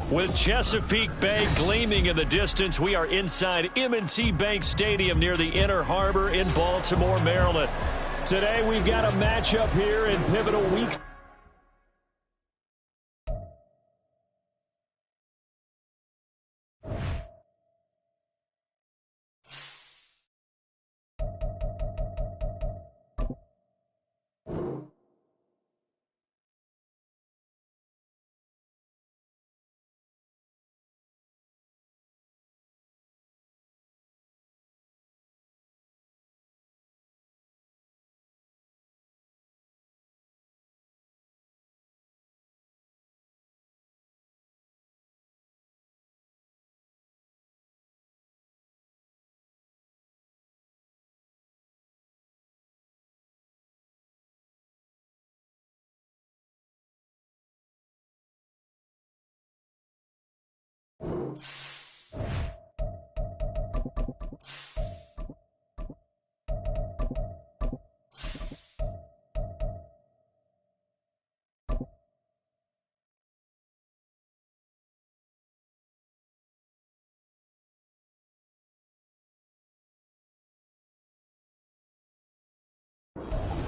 With Chesapeake Bay gleaming in the distance, we are inside M&T Bank Stadium near the Inner Harbor in Baltimore, Maryland. Today we've got a matchup here in pivotal week.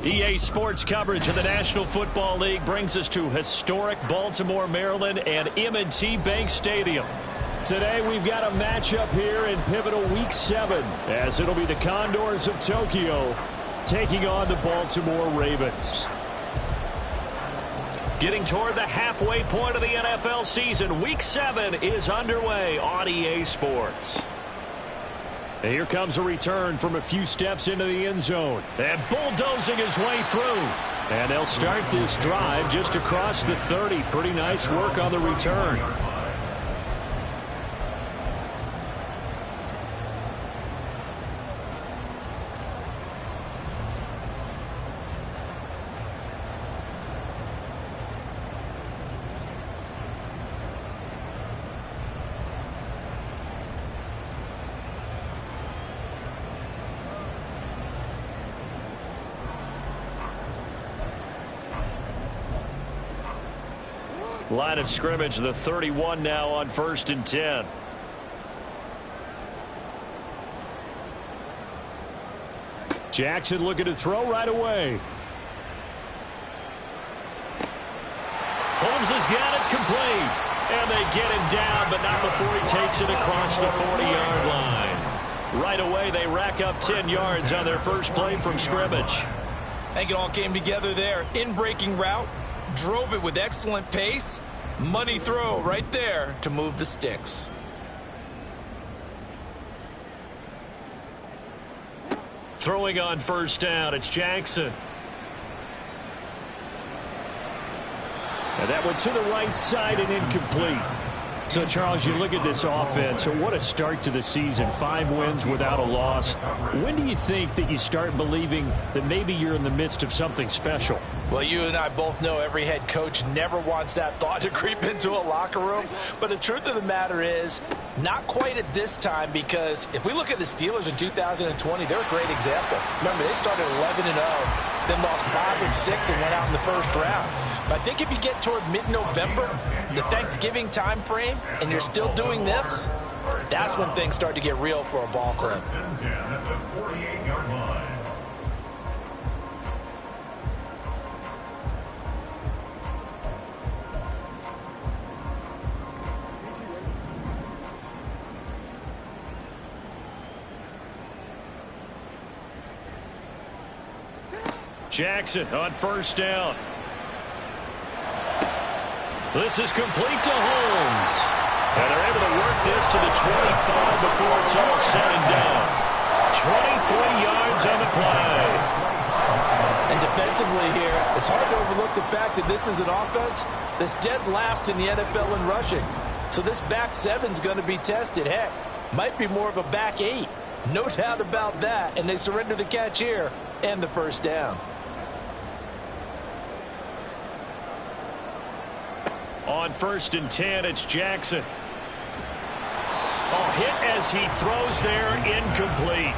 EA Sports coverage of the National Football League brings us to historic Baltimore, Maryland and M&T Bank Stadium. Today we've got a matchup here in pivotal Week 7 as it'll be the Condors of Tokyo taking on the Baltimore Ravens. Getting toward the halfway point of the NFL season, Week 7 is underway on EA Sports. And here comes a return from a few steps into the end zone. And bulldozing his way through. And they'll start this drive just across the 30. Pretty nice work on the return. Line of scrimmage, the 31 now on 1st and 10. Jackson looking to throw right away. Holmes has got it complete. And they get him down, but not before he takes it across the 40-yard line. Right away, they rack up 10 yards on their first play from scrimmage. I think it all came together there. In-breaking route. Drove it with excellent pace. Money throw right there to move the sticks. Throwing on 1st down, it's Jackson. And that went to the right side and incomplete. So, Charles, you look at this offense, so what a start to the season. 5 wins without a loss. When do you think that you start believing that maybe you're in the midst of something special? Well, you and I both know every head coach never wants that thought to creep into a locker room. But the truth of the matter is, not quite at this time, because if we look at the Steelers in 2020, they're a great example. Remember, they started 11-0, then lost 5 and 6 and went out in the first round. But I think if you get toward mid-November, the Thanksgiving time frame, and you're still doing this, that's when things start to get real for a ball club. Jackson on 1st down. This is complete to Holmes. And they're able to work this to the 25 before it's all said and done. 23 yards on the play. And defensively here, it's hard to overlook the fact that this is an offense that's dead last in the NFL in rushing. So this back 7's going to be tested. Heck, might be more of a back 8. No doubt about that. And they surrender the catch here and the 1st down. On 1st and 10, it's Jackson. Oh, hit as he throws there, incomplete.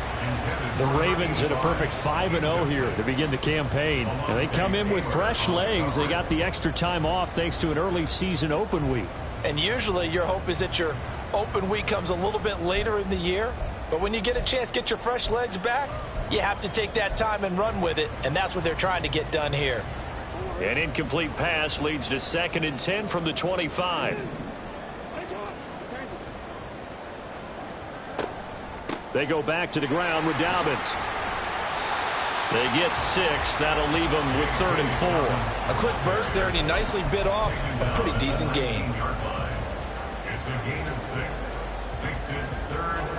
The Ravens had a perfect 5-0 here to begin the campaign. And they come in with fresh legs. They got the extra time off thanks to an early season open week. And usually your hope is that your open week comes a little bit later in the year. But when you get a chance to get your fresh legs back, you have to take that time and run with it. And that's what they're trying to get done here. An incomplete pass leads to 2nd and 10 from the 25. They go back to the ground with Dobbins. They get 6. That'll leave them with 3rd and 4. A quick burst there, and he nicely bit off a pretty decent gain.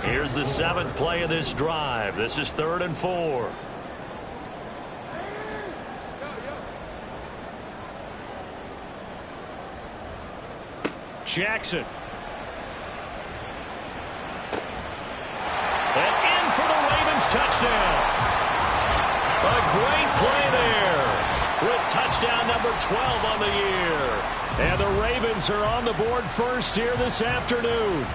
Here's the 7th play of this drive. This is 3rd and 4. Jackson. And in for the Ravens touchdown. A great play there with touchdown number 12 on the year. And the Ravens are on the board first here this afternoon.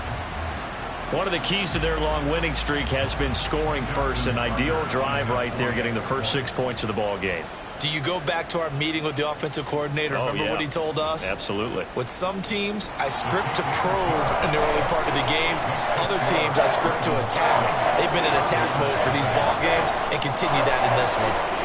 One of the keys to their long winning streak has been scoring first. An ideal drive right there, getting the first 6 points of the ball game. Do you go back to our meeting with the offensive coordinator? Remember what he told us? Absolutely. With some teams, I script to probe in the early part of the game. Other teams, I script to attack. They've been in attack mode for these ball games and continue that in this one.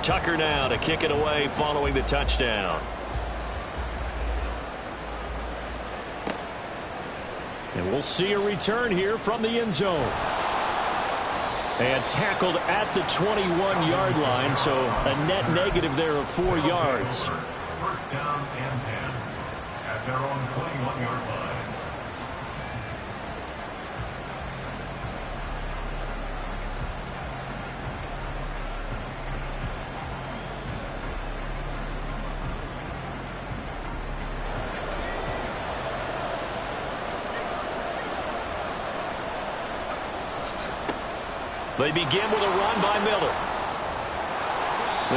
Tucker now to kick it away following the touchdown. And we'll see a return here from the end zone. And tackled at the 21-yard line, so a net negative there of 4 yards. First down and 10 at their own 21-yard line. They begin with a run by Miller.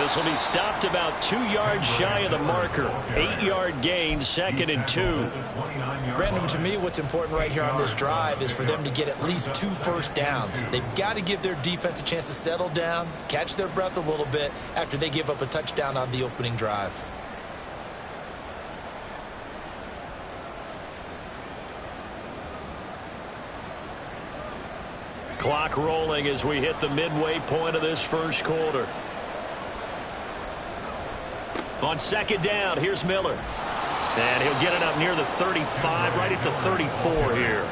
This will be stopped about 2 yards shy of the marker. 8-yard gain, 2nd and 2. Brandon, to me, what's important right here on this drive is for them to get at least 2 first downs. They've got to give their defense a chance to settle down, catch their breath a little bit after they give up a touchdown on the opening drive. Clock rolling as we hit the midway point of this first quarter. On 2nd down, here's Miller. And he'll get it up near the 35, right at the 34 here.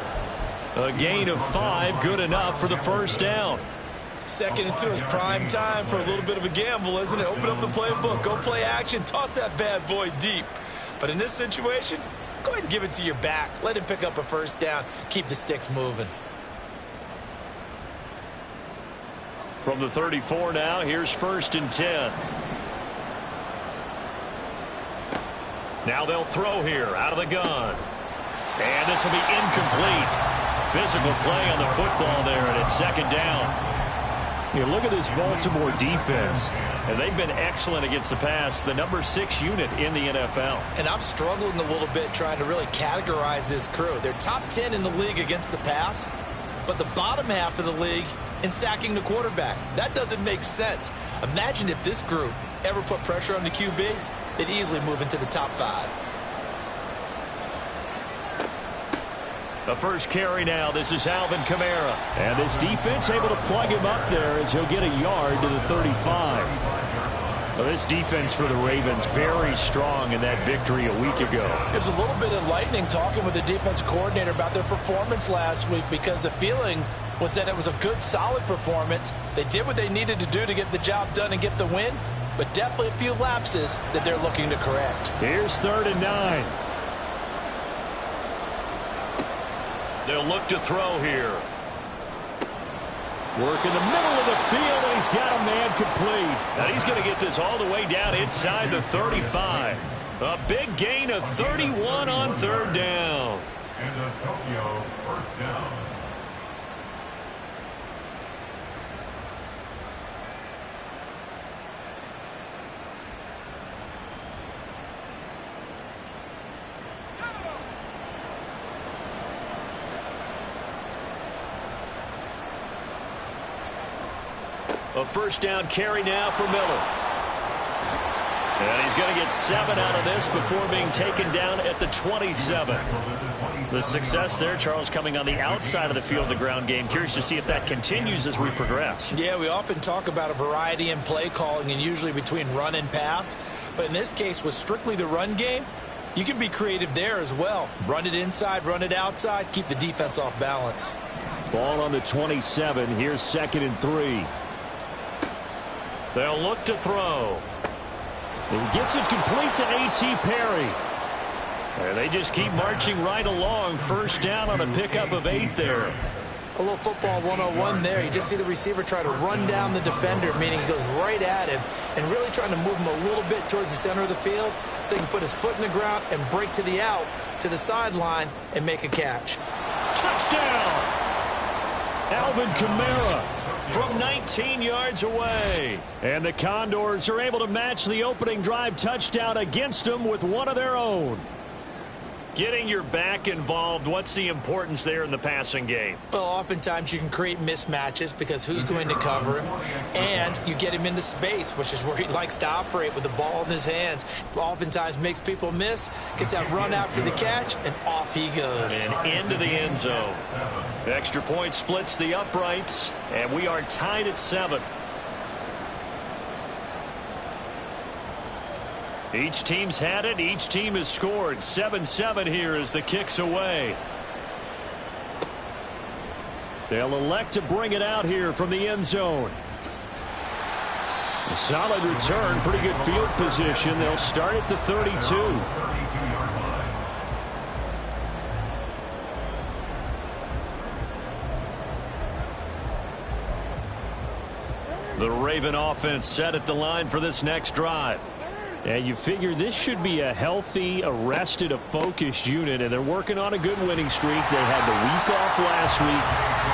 A gain of 5, good enough for the first down. 2nd and 2 is prime time for a little bit of a gamble, isn't it? Open up the playbook, go play action, toss that bad boy deep. But in this situation, go ahead and give it to your back. Let him pick up a first down, keep the sticks moving. From the 34 now, here's 1st and 10. Now they'll throw here out of the gun. And this will be incomplete. Physical play on the football there, and it's 2nd down. You look at this Baltimore defense, and they've been excellent against the pass, the number 6 unit in the NFL. And I'm struggling a little bit trying to really categorize this crew. They're top 10 in the league against the pass, but the bottom half of the league in sacking the quarterback. That doesn't make sense. Imagine if this group ever put pressure on the QB, they'd easily move into the top 5. The first carry now. This is Alvin Kamara. And this defense able to plug him up there as he'll get a yard to the 35. Well, this defense for the Ravens very strong in that victory a week ago. It was a little bit enlightening talking with the defense coordinator about their performance last week, because the feeling was that it was a good, solid performance. They did what they needed to do to get the job done and get the win, but definitely a few lapses that they're looking to correct. Here's 3rd and 9. They'll look to throw here. Work in the middle of the field, and he's got a man complete. And he's going to get this all the way down inside the 35. A big gain of 31 on 3rd down. And a Tokyo first down. A first down carry now for Miller. And he's going to get 7 out of this before being taken down at the 27. The success there, Charles, coming on the outside of the field, the ground game. Curious to see if that continues as we progress. Yeah, we often talk about a variety in play calling and usually between run and pass. But in this case, with strictly the run game, you can be creative there as well. Run it inside, run it outside, keep the defense off balance. Ball on the 27. Here's 2nd and 3. They'll look to throw. He gets it complete to A.T. Perry. And they just keep marching right along. First down on a pickup of 8 there. A little football 101 there. You just see the receiver try to run down the defender, meaning he goes right at him and really trying to move him a little bit towards the center of the field so he can put his foot in the ground and break to the out, to the sideline, and make a catch. Touchdown! Alvin Kamara from 19 yards away. And the Condors are able to match the opening drive touchdown against them with one of their own. Getting your back involved, what's the importance there in the passing game? Well, oftentimes you can create mismatches because who's going to cover him, and you get him into space, which is where he likes to operate with the ball in his hands. Oftentimes makes people miss, gets that run after the catch, and off he goes. And into the end zone. Extra point splits the uprights, and we are tied at 7. Each team's had it. Each team has scored. 7-7 here as the kick's away. They'll elect to bring it out here from the end zone. A solid return. Pretty good field position. They'll start at the 32. The Raven offense set at the line for this next drive. And you figure this should be a healthy, arrested, a focused unit, and they're working on a good winning streak. They had the week off last week.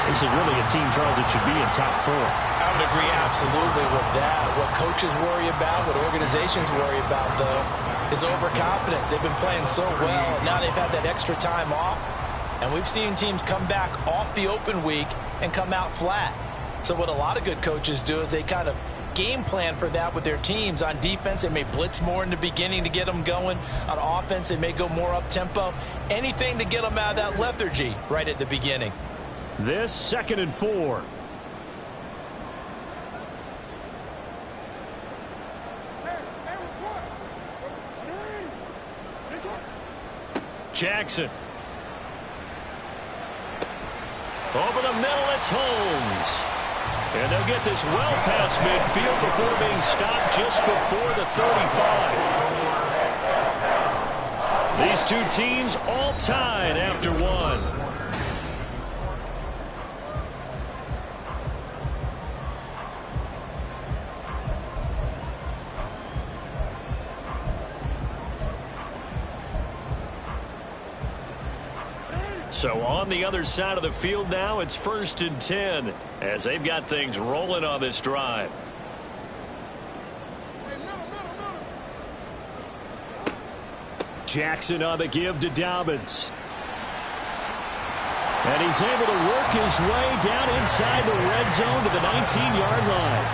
This is really a team, Charles, that should be in top 4. I would agree absolutely with that. What coaches worry about, what organizations worry about, though, is overconfidence. They've been playing so well, and now they've had that extra time off. And we've seen teams come back off the open week and come out flat. So what a lot of good coaches do is they kind of game plan for that with their teams. On defense, they may blitz more in the beginning to get them going. On offense, they may go more up-tempo. Anything to get them out of that lethargy right at the beginning. This 2nd and 4. Jackson. Over the middle, it's Holmes. And they'll get this well past midfield before being stopped just before the 35. These two teams all tied after 1. So on the other side of the field now, it's 1st and 10 as they've got things rolling on this drive. Jackson on the give to Dobbins. And he's able to work his way down inside the red zone to the 19-yard line.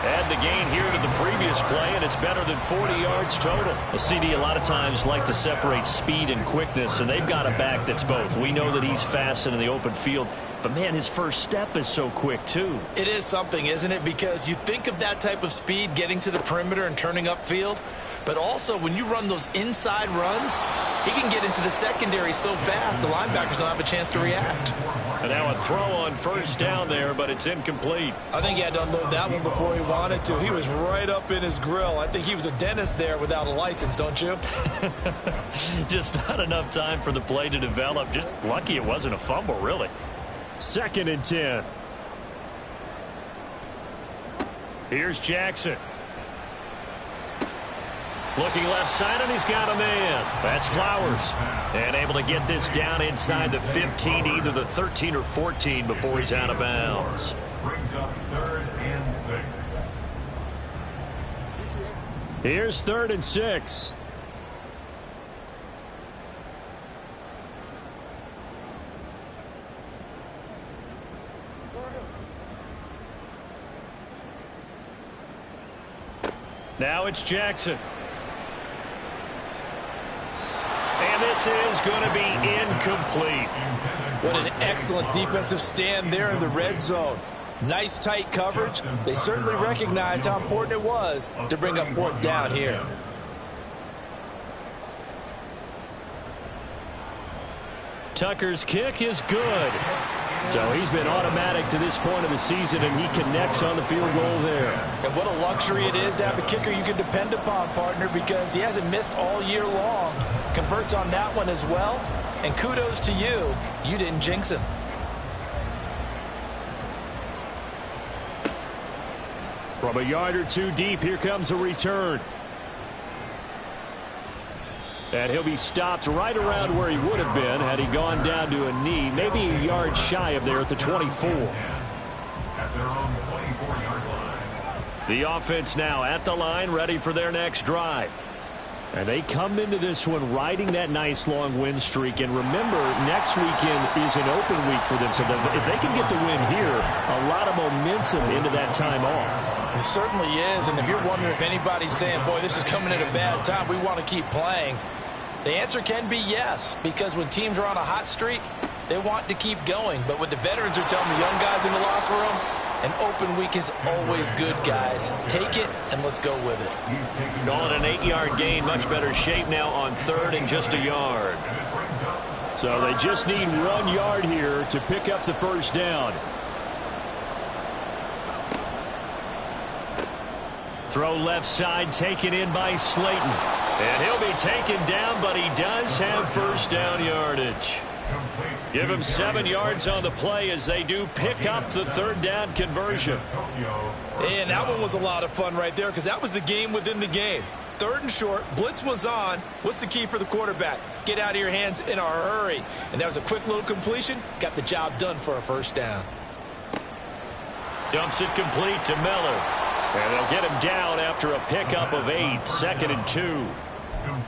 Add the gain here to the previous play, and it's better than 40 yards total. A CD a lot of times like to separate speed and quickness, and they've got a back that's both. We know that he's fast in the open field, but, man, his first step is so quick, too. It is something, isn't it? Because you think of that type of speed getting to the perimeter and turning upfield, but also when you run those inside runs, he can get into the secondary so fast the linebackers don't have a chance to react. And now a throw on first down there, but it's incomplete. I think he had to unload that one before he wanted to. He was right up in his grill. I think he was a dentist there without a license, don't you? Just not enough time for the play to develop. Just lucky it wasn't a fumble, really. 2nd and 10. Here's Jackson. Looking left side, and he's got a man. That's Flowers. And able to get this down inside the 15, either the 13 or 14 before he's out of bounds. Brings up 3rd and 6. Here's 3rd and 6. Now it's Jackson. And this is going to be incomplete. What an excellent defensive stand there in the red zone. Nice tight coverage. They certainly recognized how important it was to bring up 4th down here. Tucker's kick is good. So he's been automatic to this point of the season, and he connects on the field goal there. And what a luxury it is to have a kicker you can depend upon, partner, because he hasn't missed all year long. Converts on that one as well. And kudos to you. You didn't jinx him. From a yard or two deep, here comes a return. And he'll be stopped right around where he would have been had he gone down to a knee, maybe a yard shy of there at the 24. At their own 24-yard line. The offense now at the line, ready for their next drive. And they come into this one riding that nice long win streak. And remember, next weekend is an open week for them. So if they can get the win here, a lot of momentum into that time off. It certainly is. And if you're wondering if anybody's saying, boy, this is coming at a bad time, we want to keep playing, the answer can be yes, because when teams are on a hot streak, they want to keep going. But what the veterans are telling the young guys in the locker room, an open week is always good, guys. Take it, and let's go with it. Calling an 8-yard gain, much better shape now on 3rd and just a yard. So they just need 1 yard here to pick up the 1st down. Throw left side, taken in by Slayton. And he'll be taken down, but he does have 1st down yardage. Give him 7 yards on the play as they do pick up the 3rd down conversion. And that one was a lot of fun right there because that was the game within the game. 3rd and short, blitz was on. What's the key for the quarterback? Get out of your hands in a hurry. And that was a quick little completion. Got the job done for a 1st down. Dumps it complete to Miller. And they'll get him down after a pickup of 8, 2nd and 2.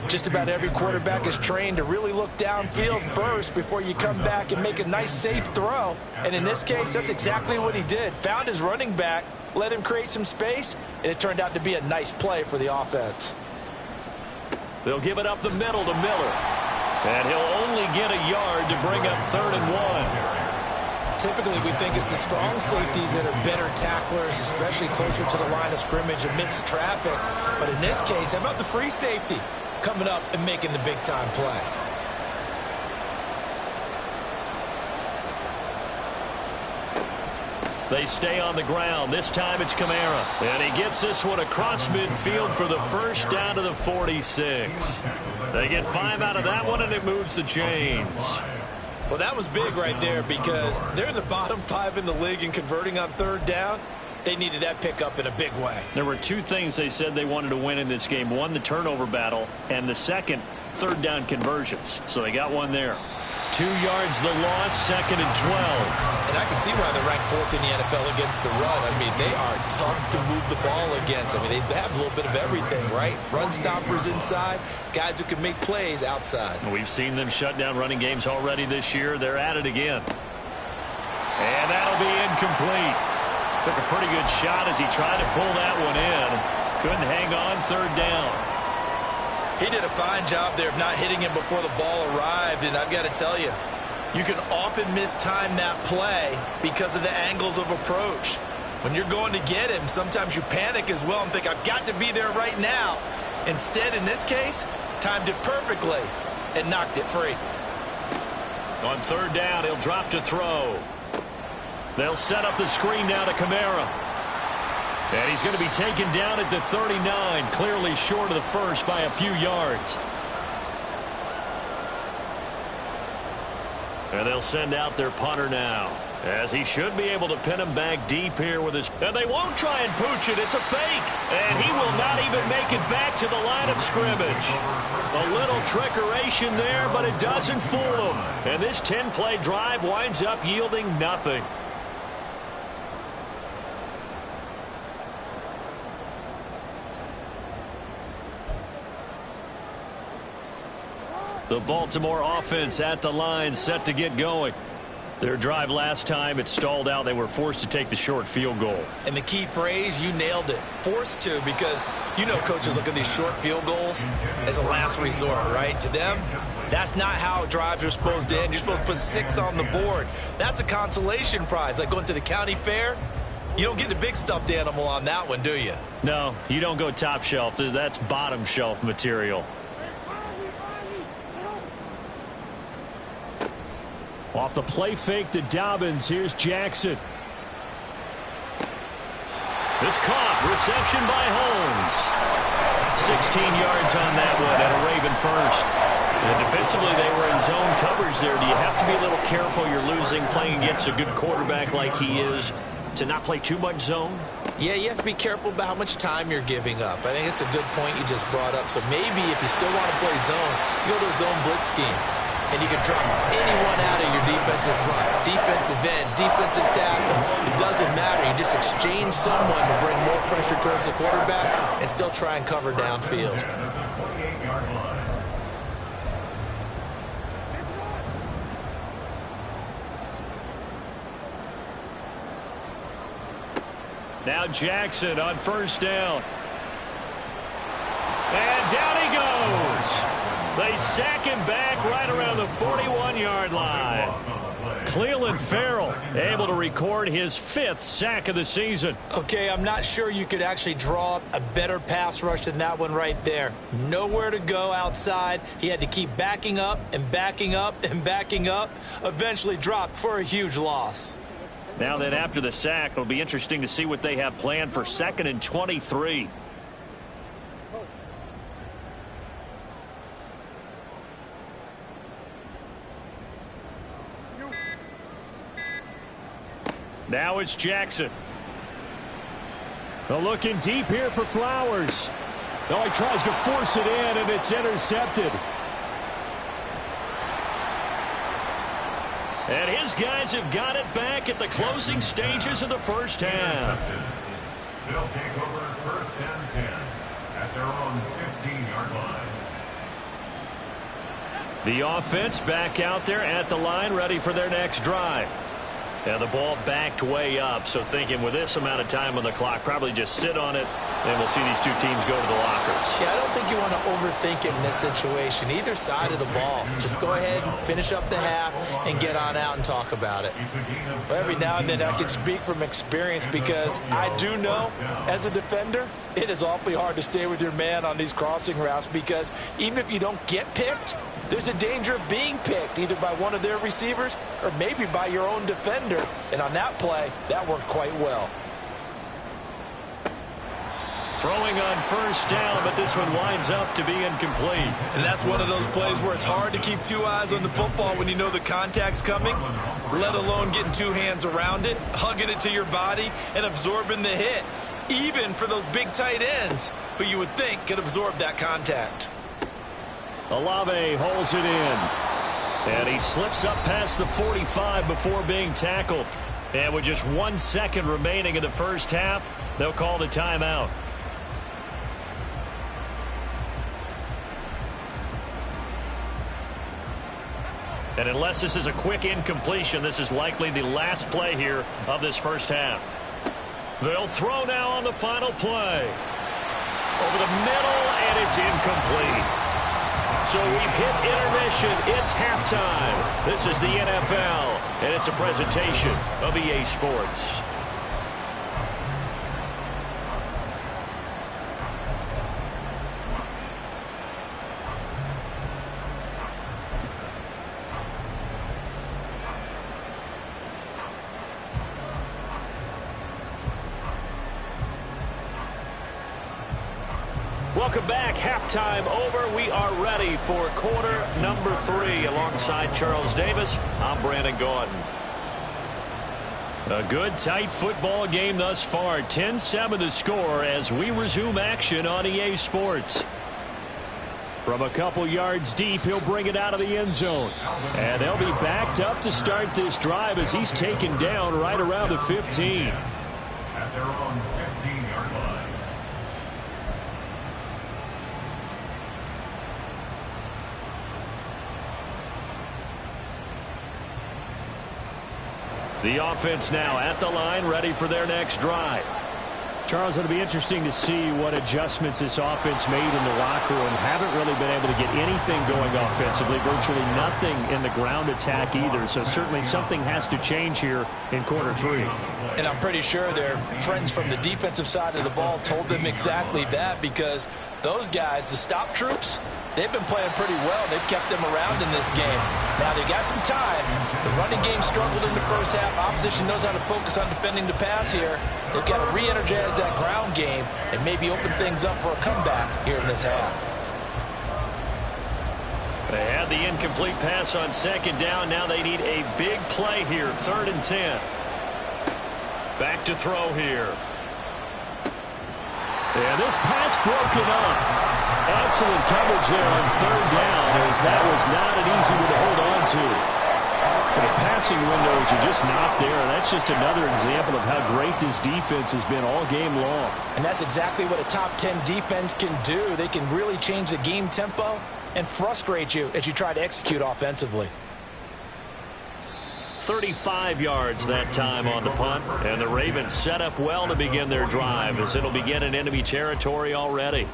Just about every quarterback is trained to really look downfield first before you come back and make a nice, safe throw. And in this case, that's exactly what he did. Found his running back, let him create some space, and it turned out to be a nice play for the offense. They'll give it up the middle to Miller. And he'll only get a yard to bring up 3rd and 1. Typically, we think it's the strong safeties that are better tacklers, especially closer to the line of scrimmage amidst traffic. But in this case, how about the free safety coming up and making the big-time play? They stay on the ground. This time it's Kamara. And he gets this one across midfield for the 1st down to the 46. They get 5 out of that one, and it moves the chains. Well, that was big right there because they're in the bottom 5 in the league in converting on 3rd down. They needed that pickup in a big way. There were 2 things they said they wanted to win in this game. One, the turnover battle, and the second, 3rd down conversions. So they got one there. 2 yards the loss, 2nd and 12. And I can see why they're ranked 4th in the NFL against the run. I mean, they are tough to move the ball against. I mean, they have a little bit of everything, right? Run stoppers inside, guys who can make plays outside. We've seen them shut down running games already this year. They're at it again. And that'll be incomplete. Took a pretty good shot as he tried to pull that one in. Couldn't hang on 3rd down. He did a fine job there of not hitting him before the ball arrived, and I've got to tell you, you can often mistime that play because of the angles of approach. When you're going to get him, sometimes you panic as well and think, I've got to be there right now. Instead, in this case, timed it perfectly and knocked it free. On 3rd down, he'll drop to throw. They'll set up the screen now to Kamara. And he's going to be taken down at the 39, clearly short of the 1st by a few yards. And they'll send out their punter now, as he should be able to pin him back deep here with his... And they won't try and pooch it. It's a fake. And he will not even make it back to the line of scrimmage. A little trickeration there, but it doesn't fool him. And this 10-play drive winds up yielding nothing. The Baltimore offense at the line, set to get going. Their drive last time, it stalled out. They were forced to take the short field goal. And the key phrase, you nailed it, forced to, because you know coaches look at these short field goals as a last resort, right? To them, that's not how drives are supposed to end. You're supposed to put 6 on the board. That's a consolation prize, like going to the county fair. You don't get the big stuffed animal on that one, do you? No, you don't go top shelf. That's bottom shelf material. Off the play fake to Dobbins. Here's Jackson. This caught. Reception by Holmes. 16 yards on that one and a Raven first. And defensively, they were in zone coverage there. Do you have to be a little careful? You're losing playing against a good quarterback like he is to not play too much zone? Yeah, you have to be careful about how much time you're giving up. I think it's a good point you just brought up. So maybe if you still want to play zone, you go to a zone blitz scheme. And you can drop anyone out of your defensive front, defensive end, defensive tackle. It doesn't matter. You just exchange someone to bring more pressure towards the quarterback and still try and cover downfield. Now Jackson on first down. And down he goes. They sack him back right around the 41-yard line. Cleveland Farrell able to record his 5th sack of the season. Okay, I'm not sure you could actually draw up a better pass rush than that one right there. Nowhere to go outside. He had to keep backing up and backing up and backing up. Eventually dropped for a huge loss. Now then, after the sack, it'll be interesting to see what they have planned for 2nd and 23. Now it's Jackson. They're looking deep here for Flowers. No, he tries to force it in, and it's intercepted. And his guys have got it back at the closing stages of the first half. They'll take over 1st and 10 at their own 15-yard line. The offense back out there at the line, ready for their next drive. And the ball backed way up, so thinking with this amount of time on the clock, probably just sit on it, and we'll see these two teams go to the lockers. Yeah, I don't think you want to overthink it in this situation. Either side of the ball. Just go ahead and finish up the half and get on out and talk about it. Well, every now and then I can speak from experience because I do know, as a defender, it is awfully hard to stay with your man on these crossing routes because even if you don't get picked, there's a danger of being picked either by one of their receivers or maybe by your own defender. And on that play, that worked quite well. Throwing on first down, but this one winds up to be incomplete. And that's one of those plays where it's hard to keep 2 eyes on the football when you know the contact's coming, let alone getting 2 hands around it, hugging it to your body, and absorbing the hit, even for those big tight ends who you would think could absorb that contact. Olave holds it in. And he slips up past the 45 before being tackled. And with just 1 second remaining in the first half, they'll call the timeout. And unless this is a quick incompletion, this is likely the last play here of this first half. They'll throw now on the final play. Over the middle, and it's incomplete. So we've hit intermission. It's halftime. This is the NFL, and it's a presentation of EA Sports. Welcome back. Halftime over. We are ready for quarter number 3. Alongside Charles Davis, I'm Brandon Gaudin. A good, tight football game thus far. 10-7 the score as we resume action on EA Sports. From a couple yards deep, he'll bring it out of the end zone. And they'll be backed up to start this drive as he's taken down right around the 15. At their own 15-yard line. The offense now at the line, ready for their next drive. Charles, it'll be interesting to see what adjustments this offense made in the locker room. Haven't really been able to get anything going offensively, virtually nothing in the ground attack either. So certainly something has to change here in quarter 3. And I'm pretty sure their friends from the defensive side of the ball told them exactly that, because those guys, the stop troops, they've been playing pretty well. They've kept them around in this game. Now, they got some time. The running game struggled in the first half. Opposition knows how to focus on defending the pass here. They've got to re-energize that ground game and maybe open things up for a comeback here in this half. They had the incomplete pass on second down. Now they need a big play here, 3rd and 10. Back to throw here. And this pass broken up. Excellent coverage there on 3rd down, as that was not an easy one to hold on to. But the passing windows are just not there. That's just another example of how great this defense has been all game long. And that's exactly what a top 10 defense can do. They can really change the game tempo and frustrate you as you try to execute offensively. 35 yards that time on the punt. And the Ravens set up well to begin their drive, as it'll begin in enemy territory already.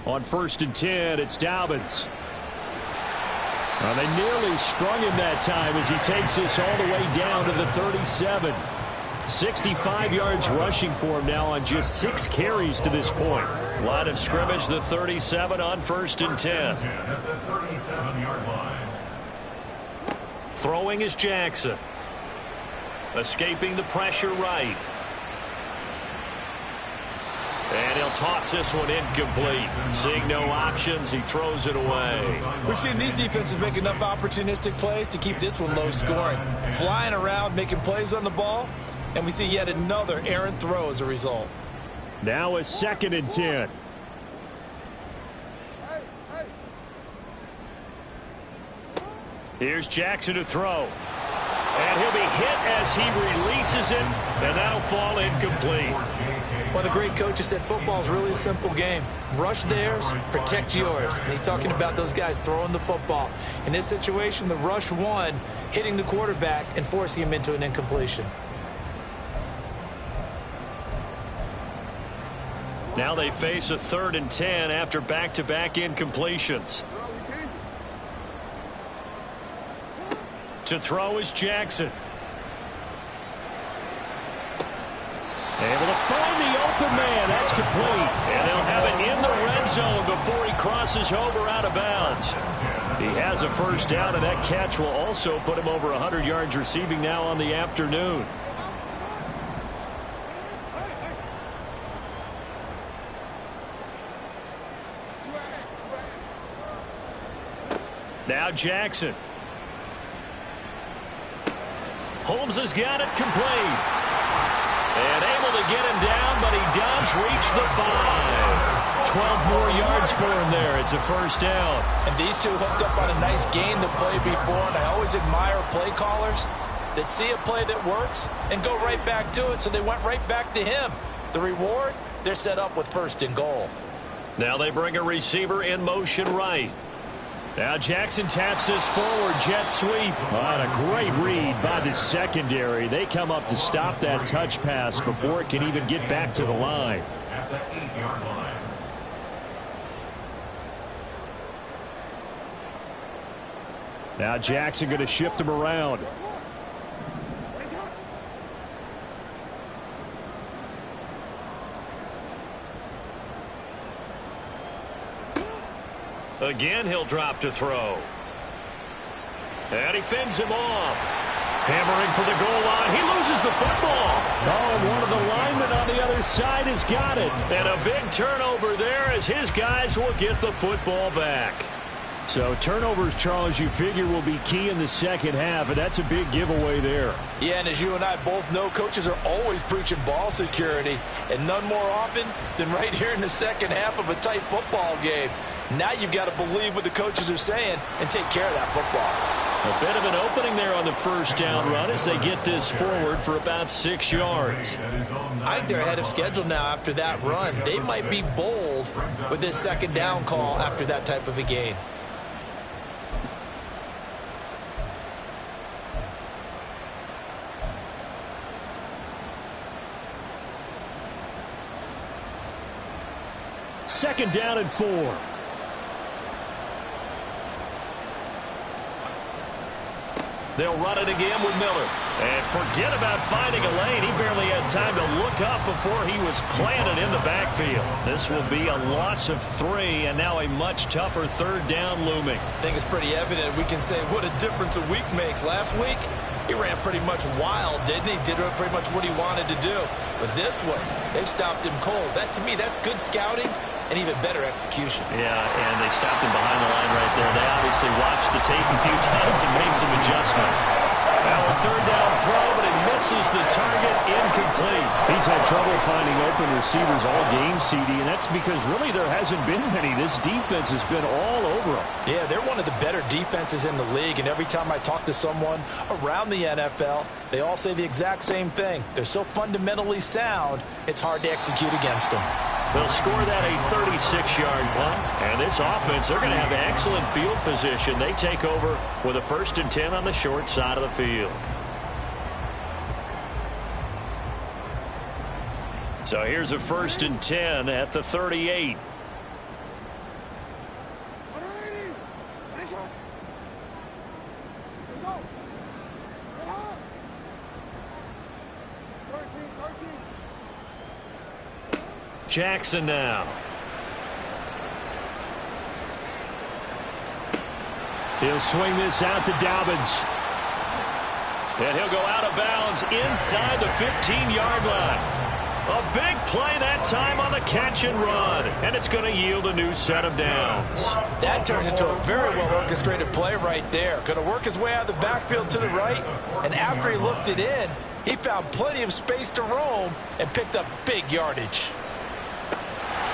On 1st and 10, it's Dobbins. They nearly sprung him that time as he takes this all the way down to the 37. 65 yards rushing for him now on just 6 carries to this point. Line of scrimmage, the 37 on 1st and 10. At the 37-yard line. Throwing is Jackson. Escaping the pressure right. And he'll toss this one incomplete. Seeing no options, he throws it away. We've seen these defenses make enough opportunistic plays to keep this one low scoring. Flying around, making plays on the ball, and we see yet another errant throw as a result. Now a 2nd and 10. Here's Jackson to throw. And he'll be hit as he releases it, and that'll fall incomplete. One of the great coaches said football is really a simple game. Rush theirs, protect yours. And he's talking about those guys throwing the football. In this situation, the rush won, hitting the quarterback and forcing him into an incompletion. Now they face a 3rd and 10 after back-to-back incompletions. To throw is Jackson. Able to find the open man. That's complete. And they'll have it in the red zone before he crosses over out of bounds. He has a first down, and that catch will also put him over 100 yards receiving now on the afternoon. Now Jackson. Holmes has got it complete. And able to get him down, but he does reach the 5. 12 more yards for him there. It's a first down. And these two hooked up on a nice gain to play before, and I always admire play callers that see a play that works and go right back to it, so they went right back to him. The reward, they're set up with 1st and goal. Now they bring a receiver in motion right. Now Jackson taps this forward, jet sweep. On a great read by the secondary. They come up to stop that touch pass before it can even get back to the line. At the 8-yard line. Now Jackson going to shift him around. Again, he'll drop to throw. And he fends him off. Hammering for the goal line. He loses the football. Oh, and one of the linemen on the other side has got it. And a big turnover there as his guys will get the football back. So turnovers, Charles, you figure will be key in the second half, and that's a big giveaway there. Yeah, and as you and I both know, coaches are always preaching ball security, and none more often than right here in the second half of a tight football game. Now you've got to believe what the coaches are saying and take care of that football. A bit of an opening there on the first down run as they get this forward for about 6 yards. I think they're ahead of schedule now after that run. They might be bold with this second down call after that type of a gain. Second down and 4. They'll run it again with Miller. And forget about finding a lane. He barely had time to look up before he was planted in the backfield. This will be a loss of 3, and now a much tougher third down looming. I think it's pretty evident. We can say what a difference a week makes. Last week, he ran pretty much wild, didn't he? Did pretty much what he wanted to do. But this one, they've stopped him cold. That, to me, that's good scouting and even better execution. Yeah, and they stopped him behind the line right there. They obviously watched the tape a few times and made some adjustments. Now a third down throw, but it misses the target, incomplete. He's had trouble finding open receivers all game, CD, and that's because really there hasn't been many. This defense has been all over them. Yeah, they're one of the better defenses in the league, and every time I talk to someone around the NFL, they all say the exact same thing. They're so fundamentally sound, it's hard to execute against them. They'll score that a 36-yard punt. And this offense, they're going to have excellent field position. They take over with a 1st and 10 on the short side of the field. So here's a 1st and 10 at the 38. Jackson now. He'll swing this out to Dobbins. And he'll go out of bounds inside the 15-yard line. A big play that time on the catch and run. And it's going to yield a new set of downs. That turns into a very well-orchestrated play right there. Going to work his way out of the backfield to the right. And after he looked it in, he found plenty of space to roam and picked up big yardage.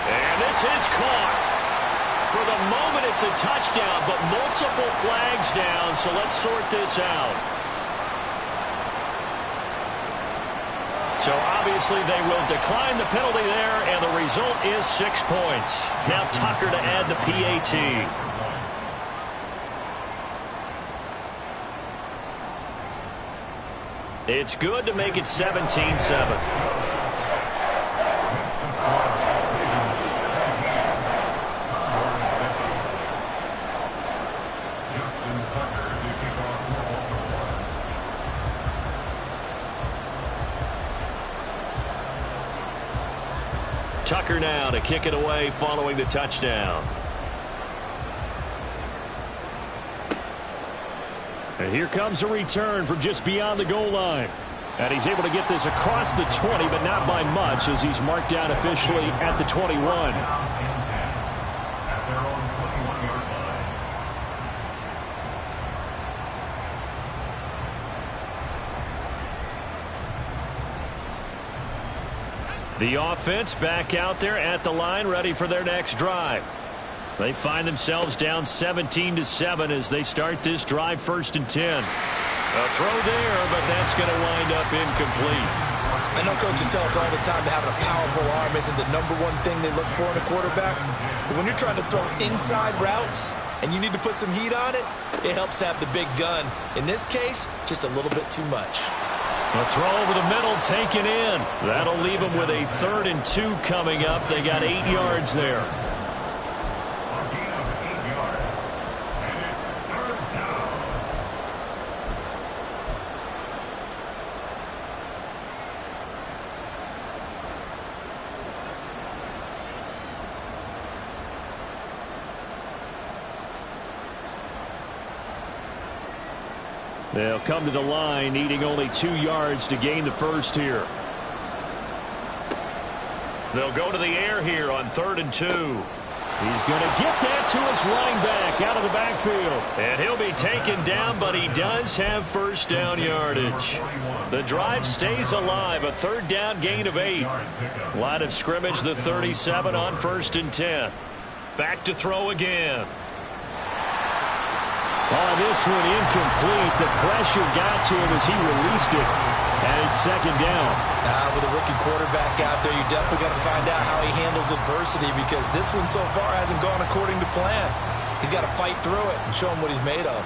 And this is caught. For the moment, it's a touchdown, but multiple flags down, so let's sort this out. So obviously they will decline the penalty there, and the result is 6 points. Now Tucker to add the PAT. It's good to make it 17-7. Tucker now to kick it away following the touchdown. And here comes a return from just beyond the goal line. And he's able to get this across the 20, but not by much as he's marked down officially at the 21. The offense back out there at the line, ready for their next drive. They find themselves down 17-7 as they start this drive 1st and 10. A throw there, but that's going to wind up incomplete. I know coaches tell us all the time that having a powerful arm isn't the #1 thing they look for in a quarterback. But when you're trying to throw inside routes and you need to put some heat on it, it helps have the big gun. In this case, just a little bit too much. A throw over the middle taken in. That'll leave them with a 3rd and 2 coming up. They got 8 yards there. They'll come to the line, needing only 2 yards to gain the first here. They'll go to the air here on 3rd and 2. He's going to get that to his running back out of the backfield. And he'll be taken down, but he does have 1st down yardage. The drive stays alive, a 3rd down gain of 8. Line of scrimmage, the 37 on 1st and 10. Back to throw again. Oh, this one incomplete. The pressure got to him as he released it. And it's second down. With a rookie quarterback out there, you're definitely going to find out how he handles adversity, because this one so far hasn't gone according to plan. He's got to fight through it and show him what he's made of.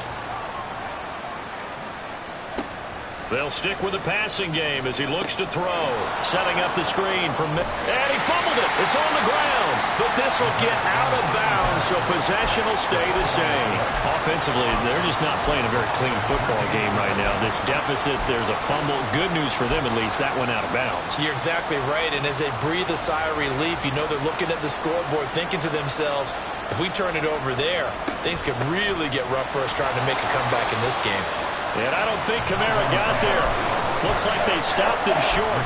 They'll stick with the passing game as he looks to throw. Setting up the screen from... And he fumbled it. It's on the ground. But this will get out of bounds, so possession will stay the same. Offensively, they're just not playing a very clean football game right now. This deficit, there's a fumble. Good news for them, at least. That went out of bounds. You're exactly right. And as they breathe a sigh of relief, you know they're looking at the scoreboard, thinking to themselves, if we turn it over there, things could really get rough for us trying to make a comeback in this game. And I don't think Kamara got there. Looks like they stopped him short.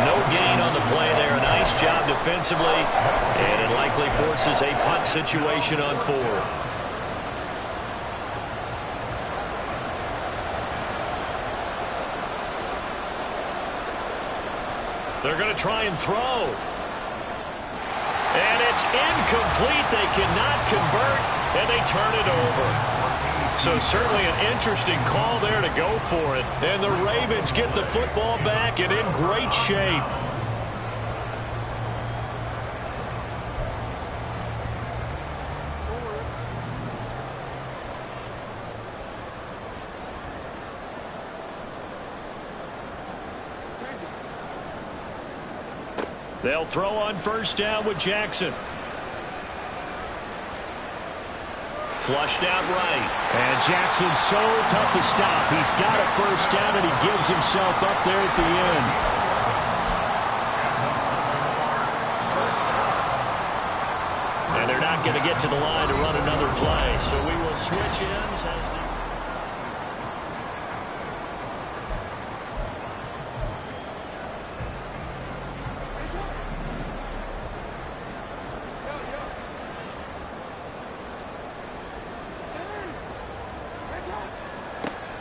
No gain on the play there. Nice job defensively. And it likely forces a punt situation on fourth. They're going to try and throw. And it's incomplete. They cannot convert, and they turn it over. So certainly an interesting call there to go for it. And the Ravens get the football back and in great shape. They'll throw on first down with Jackson. Flushed out right. And Jackson's so tough to stop. He's got a first down, and he gives himself up there at the end. And they're not going to get to the line to run another play. So we will switch ends as the...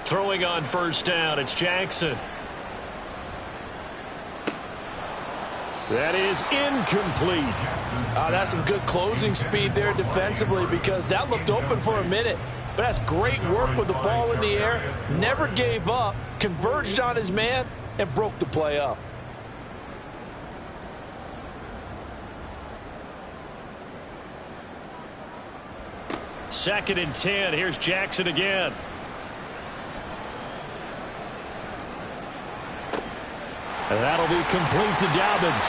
Throwing on first down, it's Jackson. That is incomplete. That's some good closing speed there defensively, because that looked open for a minute. But that's great work with the ball in the air. Never gave up, converged on his man, and broke the play up. Second and 10. Here's Jackson again. And that'll be complete to Dobbins.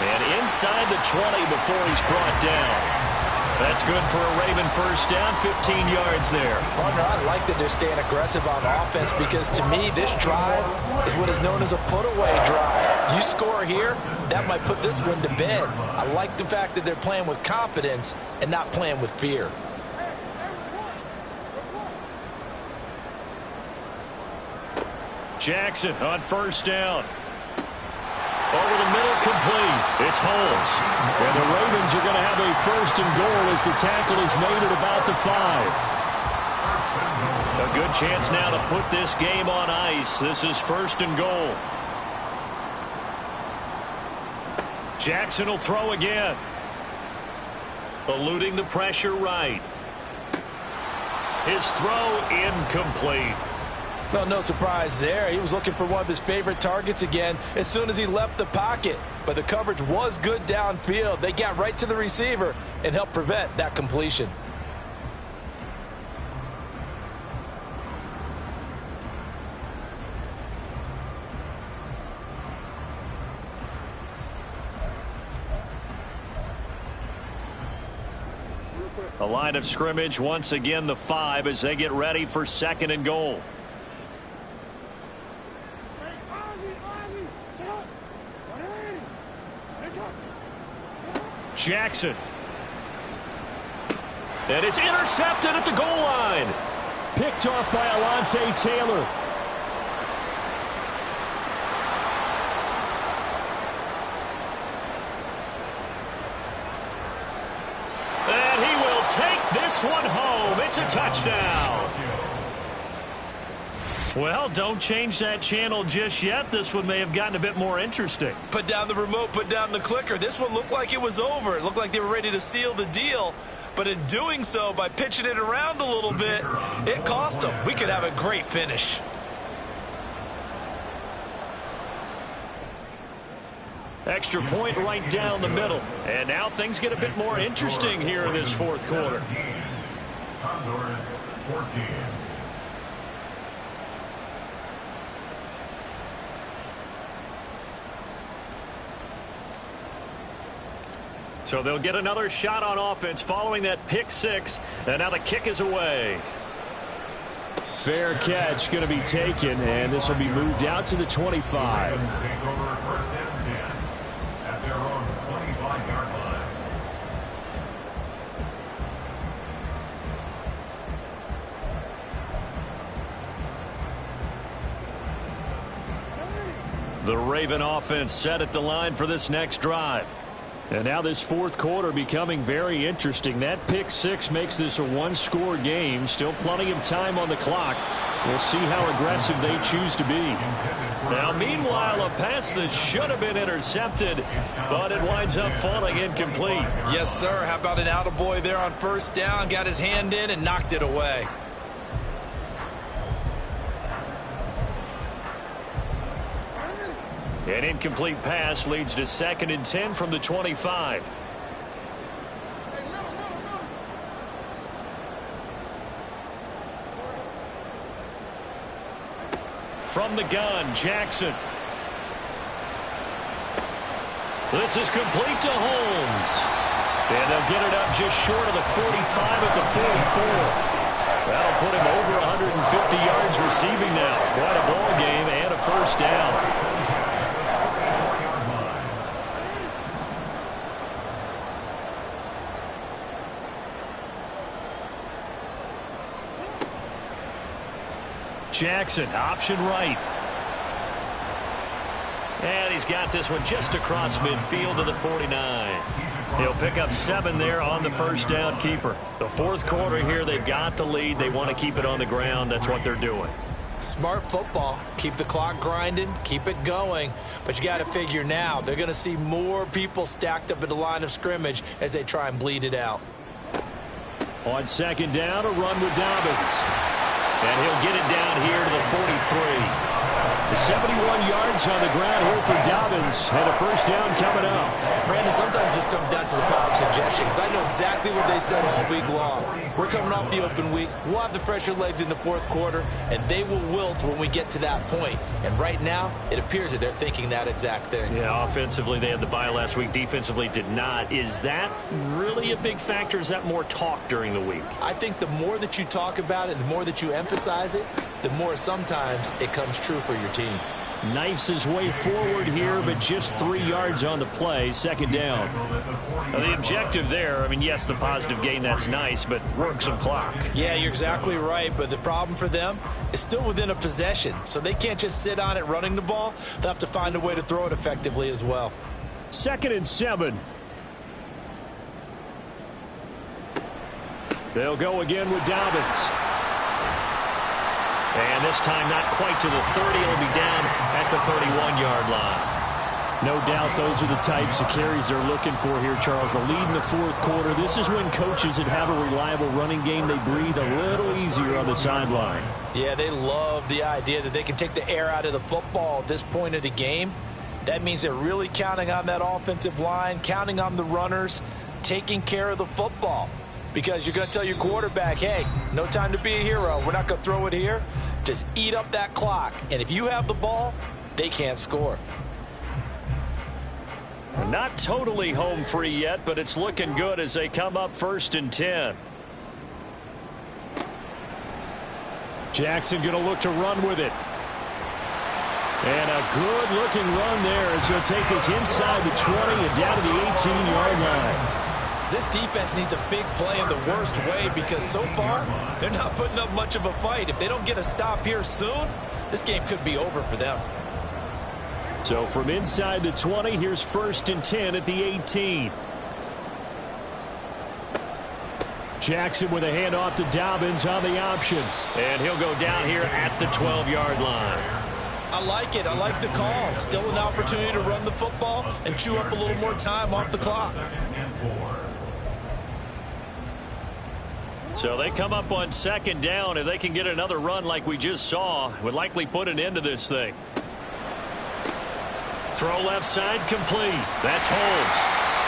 And inside the 20 before he's brought down. That's good for a Raven first down, 15 yards there. Partner, I like that they're staying aggressive on offense, because to me, this drive is what is known as a put-away drive. You score here, that might put this one to bed. I like the fact that they're playing with confidence and not playing with fear. Jackson on first down. Over the middle, complete. It's Holmes. And the Ravens are going to have a first and goal as the tackle is made at about the 5. A good chance now to put this game on ice. This is first and goal. Jackson will throw again. Eluding the pressure right. His throw incomplete. Well, no surprise there. He was looking for one of his favorite targets again as soon as he left the pocket. But the coverage was good downfield. They got right to the receiver and helped prevent that completion. A line of scrimmage, once again the 5 as they get ready for second and goal. Jackson. And it's intercepted at the goal line. Picked off by Alontae Taylor. And he will take this one home. It's a touchdown. Well, don't change that channel just yet. This one may have gotten a bit more interesting. Put down the remote, put down the clicker. This one looked like it was over. It looked like they were ready to seal the deal. But in doing so, by pitching it around a little bit, it cost them. We could have a great finish. Extra point right down the middle. And now things get a bit more interesting here in this fourth quarter. Condors 14. So they'll get another shot on offense following that pick six. And now the kick is away. Fair catch going to be taken, and this will be moved out to the 25. Take over first and 10 at their own 25-yard line. The Raven offense set at the line for this next drive. And now this fourth quarter becoming very interesting. That pick six makes this a one-score game. Still plenty of time on the clock. We'll see how aggressive they choose to be. Now, meanwhile, a pass that should have been intercepted, but it winds up falling incomplete. Yes, sir. How about an attaboy there on first down? Got his hand in and knocked it away. An incomplete pass leads to 2nd and 10 from the 25. From the gun, Jackson. This is complete to Holmes. And they'll get it up just short of the 45 at the 44. That'll put him over 150 yards receiving now. Quite a ball game and a first down. Jackson, option right. And he's got this one just across midfield to the 49. He'll pick up 7 there on the first down keeper. The fourth quarter here, they've got the lead. They want to keep it on the ground. That's what they're doing. Smart football. Keep the clock grinding. Keep it going. But you got to figure now, they're going to see more people stacked up at the line of scrimmage as they try and bleed it out. On second down, a run with Dobbins. And he'll get it down here to the 43. The 71 yards on the ground here for Dobbins. And a first down coming up. Brandon, sometimes it just comes down to the power of suggestion, because I know exactly what they said all week long. We're coming off the open week. We'll have the fresher legs in the fourth quarter, and they will wilt when we get to that point. And right now, it appears that they're thinking that exact thing. Yeah, offensively, they had the bye last week. Defensively, did not. Is that really a big factor? Is that more talk during the week? I think the more that you talk about it, the more that you emphasize it, the more sometimes it comes true for your team. Knifes his way forward here, but just 3 yards on the play. Second down. Now, the objective there, I mean, yes, the positive gain, that's nice, but work some clock. Yeah, you're exactly right, but the problem for them is still within a possession, so they can't just sit on it running the ball. They'll have to find a way to throw it effectively as well. 2nd and 7. They'll go again with Dobbins. And this time not quite to the 30. It'll be down at the 31-yard line. No doubt those are the types of carries they're looking for here, Charles. The lead in the fourth quarter. This is when coaches that have a reliable running game, they breathe a little easier on the sideline. Yeah, they love the idea that they can take the air out of the football at this point of the game. That means they're really counting on that offensive line, counting on the runners, taking care of the football. Because you're going to tell your quarterback, hey, no time to be a hero. We're not going to throw it here. Just eat up that clock. And if you have the ball, they can't score. Not totally home free yet, but it's looking good as they come up 1st and 10. Jackson going to look to run with it. And a good-looking run there as he'll take this inside the 20 and down to the 18-yard line. This defense needs a big play in the worst way because so far, they're not putting up much of a fight. If they don't get a stop here soon, this game could be over for them. So from inside the 20, here's 1st and 10 at the 18. Jackson with a handoff to Dobbins on the option. And he'll go down here at the 12-yard line. I like it. I like the call. Still an opportunity to run the football and chew up a little more time off the clock. So they come up on second down. If they can get another run like we just saw, would likely put an end to this thing. Throw left side complete. That's Holmes.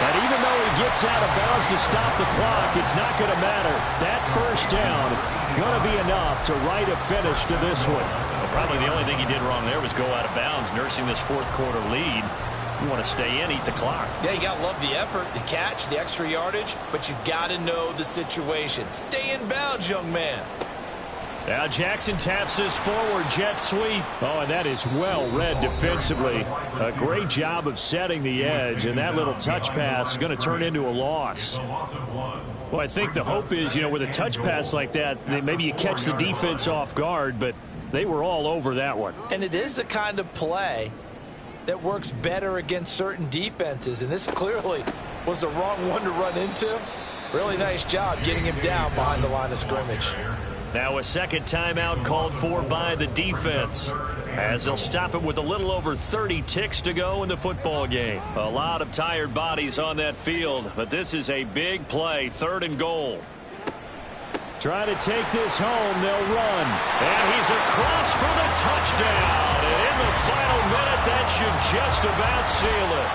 And even though he gets out of bounds to stop the clock, it's not going to matter. That first down going to be enough to write a finish to this one. Well, probably the only thing he did wrong there was go out of bounds, nursing this fourth quarter lead. You want to stay in, eat the clock. Yeah, you got to love the effort, the catch, the extra yardage, but you got to know the situation. Stay in bounds, young man. Now Jackson taps this forward jet sweep. Oh, and that is well read defensively. A great job of setting the edge, and that little touch pass is going to turn into a loss. Well, I think the hope is, with a touch pass like that, maybe you catch the defense off guard, but they were all over that one. And it is the kind of play that works better against certain defenses, and this clearly was the wrong one to run into. Really nice job getting him down behind the line of scrimmage. Now a second timeout called for by the defense, as they'll stop it with a little over 30 ticks to go in the football game. A lot of tired bodies on that field, but this is a big play, 3rd and goal. Try to take this home, they'll run. And he's across for the touchdown. And in the final minute, that should just about seal it.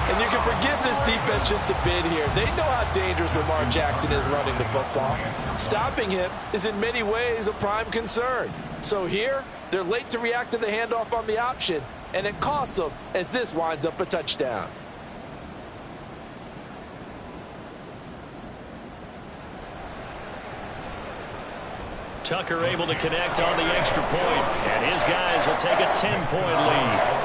And you can forgive this defense just a bit here. They know how dangerous Lamar Jackson is running the football. Stopping him is in many ways a prime concern. So here, they're late to react to the handoff on the option, and it costs them as this winds up a touchdown. Tucker able to connect on the extra point, and his guys will take a 10-point lead.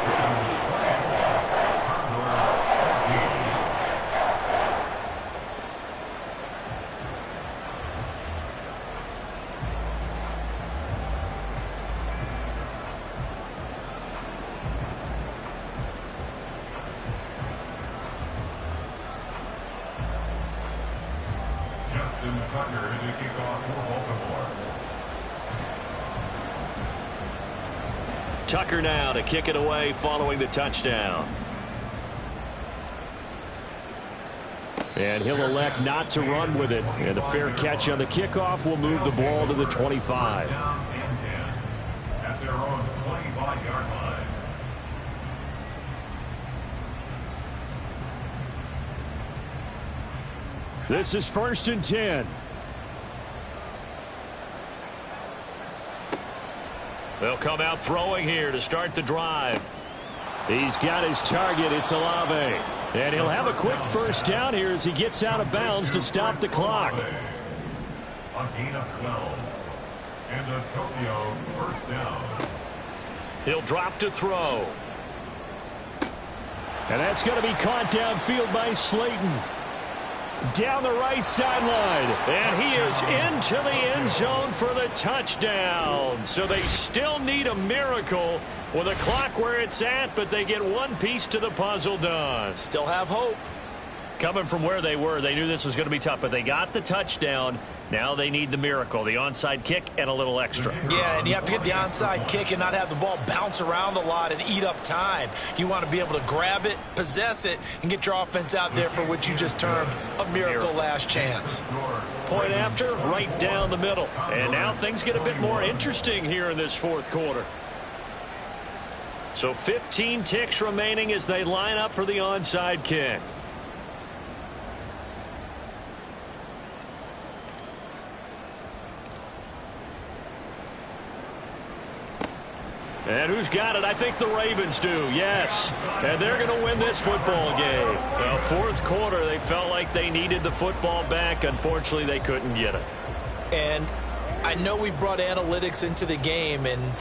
Tucker to kick off for Baltimore. Tucker now to kick it away following the touchdown. And he'll elect not to run with it. And a fair catch on the kickoff will move the ball to the 25. Down and 10 at their own 25-yard line. This is 1st and 10. They'll come out throwing here to start the drive. He's got his target. It's Olave. And he'll have a quick first down here as he gets out of bounds to stop the clock. A gain of 12. And a Tokyo first down. He'll drop to throw. And that's going to be caught downfield by Slayton. Down the right sideline. And he is into the end zone for the touchdown. So they still need a miracle with a clock where it's at, but they get one piece to the puzzle done. Still have hope. Coming from where they were, they knew this was going to be tough, but they got the touchdown. Now they need the miracle, the onside kick and a little extra. Yeah, and you have to get the onside kick and not have the ball bounce around a lot and eat up time. You want to be able to grab it, possess it, and get your offense out there for what you just termed a miracle last chance. Point after, right down the middle. And now things get a bit more interesting here in this fourth quarter. So 15 ticks remaining as they line up for the onside kick. And who's got it? I think the Ravens do, yes. And they're going to win this football game. Well, fourth quarter, they felt like they needed the football back. Unfortunately, they couldn't get it. And I know we brought analytics into the game, and